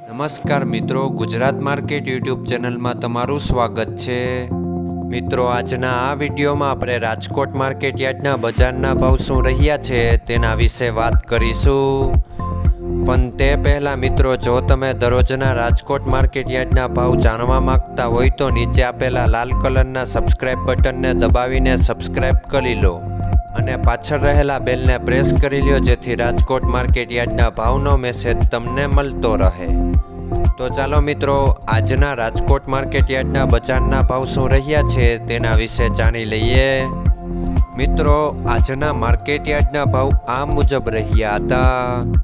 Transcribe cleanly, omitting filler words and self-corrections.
નમસ્કાર મિત્રો, Gujarat market YouTube ચેનલમાં તમારું સ્વાગત છે। મિત્રો, આજના આ વિડીયોમાં આપણે રાજકોટ માર્કેટ યાર્ડના બજારના ભાવ શું રહ્યા છે તેના વિશે વાત કરીશું। પણ તે પહેલાં મિત્રો, જો તમે દરરોજના રાજકોટ માર્કેટ યાર્ડના ભાવ જાણવા માંગતા હોય તો નીચે આપેલા લાલ કલરના સબસ્ક્રાઇબ બટનને દબાવીને સબસ્ક્રાઇબ કરી લો અને પાછળ રહેલા બેલને પ્રેસ કરી લ્યો, જેથી રાજકોટ માર્કેટ યાર્ડના ભાવનો મેસેજ તમને મળતો રહે। તો ચાલો મિત્રો, આજના રાજકોટ માર્કેટ યાર્ડના બજારના ભાવ શું રહ્યા છે તેના વિશે જાણી લઈએ। મિત્રો, આજના માર્કેટ યાર્ડના ભાવ આ મુજબ રહ્યા હતા।